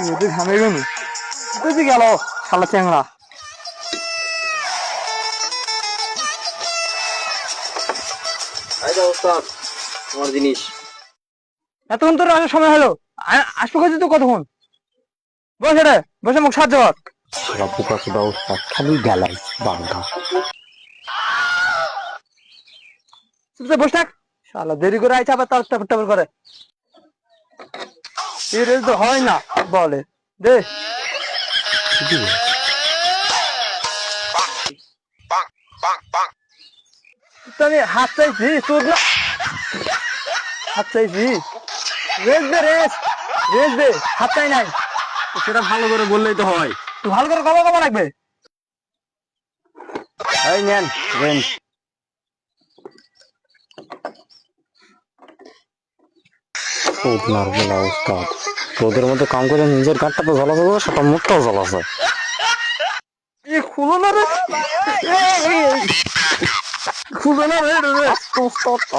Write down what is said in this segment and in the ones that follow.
ওদের ঘামে গেল তুই গেল শালা চ্যাংড়া। তোমার জিনিস এতক্ষণ তোর আসার সময় হলো, আসবো কাছে তো কতক্ষণ? বসে রে, বসে মুখ সাহায্য কর। সারা পোকা চোদা ওস্তাদ খালি গালাই বান্ধা। চুপচাপ বসে থাক। শালা দেরি করে আইছে আবার তার টাপর টাপর করে। এই রেল তো হয় না বলে দে। আমি হাত চাইছি তোর না, হাত চাইছি। রেস দে, রেস রেস দে, হাত চাই নাই। সেটা ভালো করে বললেই তো হয়। তুই ভালো করে কবা কবা লাগবে। এই নেন রেঞ্জ। ওস্তাদ তোদের মতো কাম করে নিজের কাঠটা তো জ্বালাতে হবে, সেটা মুখটাও জ্বালাছে। খুলো না রে, খুলো না রে।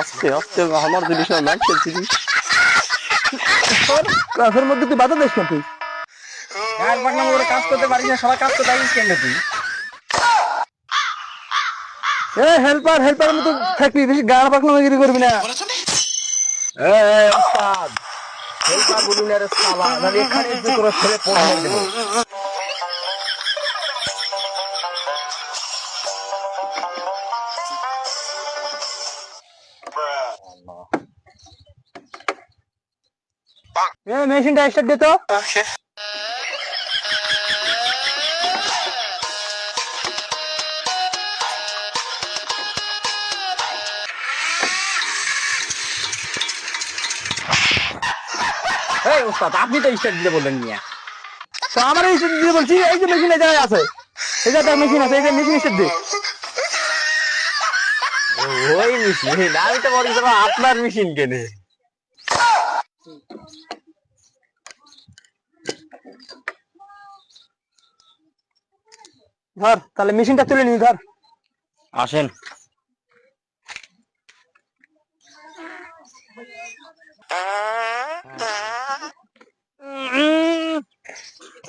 আস্তে আস্তে আমার জিনিস না লাগছে জিনিস। ক্লাসের মধ্যে তুই বাধা দিস না তুই। গায়ের পাটনাম করে কাজ করতে পারিস না, সবাই কাজ করতে পারিস কেন তুই? হেল্পার হেল্পারের মতো থাকবি, বেশি গাড় পাকনামিগিরি করবি না। ওস্তাদ হেল্পার বলুন আরে শালা, মানে এখানে যে তোরা ছেলে পড়ে দেব। মেশিনটা স্টার্ট দে তো। এই ওস্তাদ আপনি তো স্টার্ট দিতে বললেন মিয়া। তো আমার এই স্টার্ট দিয়ে বলছি, এই যে মেশিন এই জায়গায় আছে, এই জায়গায় মেশিন আছে, এই যে মেশিন স্টার্ট দে। ওই মেশিন আমি তো বলি আপনার মেশিন কেনে। ধর তাহলে মেশিনটা তুলে নি, ধর। আসেন।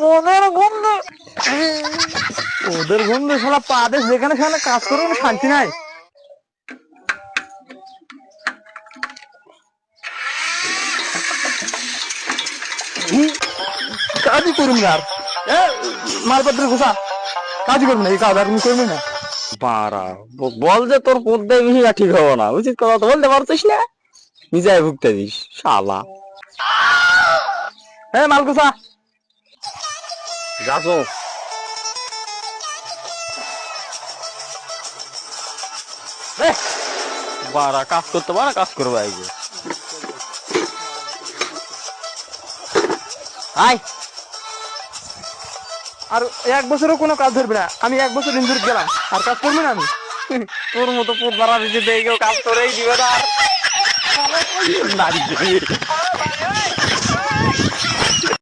ওদের গন্ধ, ওদের গন্ধ শালা পা দেশ যেখানে সেখানে কাজ করে কোনো শান্তি নাই। কাজই করুন না আর, মালপত্র ঘোষা কাজই করবি না, এই কাজ আর তুমি করবি না। বাড়া বল যে তোর পদ্মায় বেশি ঠিক হবো না, উচিত কথা তো বলতে পারছিস না, নিজে ভুগতে দিস শালা। মাল ঘোষা। যাচো বাড়া কাজ করতে পারা, কাজ করবো আগে। আয় আর 1 বছরও কোনো কাজ ধরবে না, আমি 1 বছর ইনজুরি গেলাম আর কাজ করবি না আমি। তোর মতো পদ্মারা দিতে কেউ কাজ করেই দিবে না।